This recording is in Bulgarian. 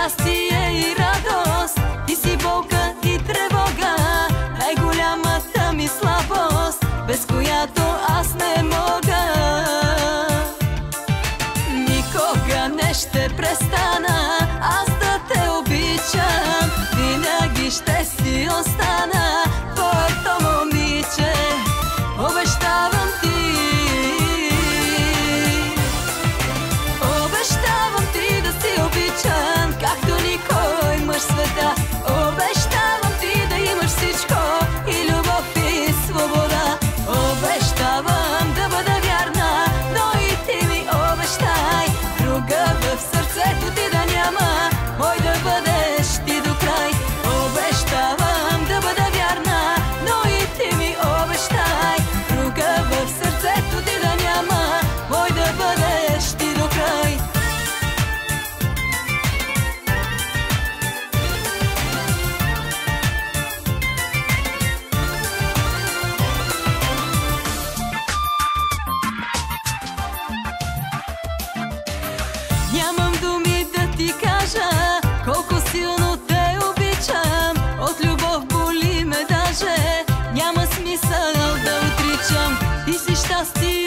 щастие и радост, ти си болка и тревога, най-голямата ми слабост, без която аз не мога. Никога не ще престана аз да те обичам, винаги ще си остана твоето момиче, обещавам ти. Обещавам ти да си обичан, както никой мъж в света. Обещавам ти да имаш всичко, и любов, и свобода. Обещавам да бъда вярна, но и ти ми обещай друга в сърцето ти да няма, мой да бъдеш ти до край. Обещавам да бъда вярна, но и ти ми обещай друга в сърцето ти да няма, мой да бъдеш ти до край. Нямам думи да ти кажа колко силно те обичам, от любов боли ме даже, няма смисъл да отричам, ти си щастие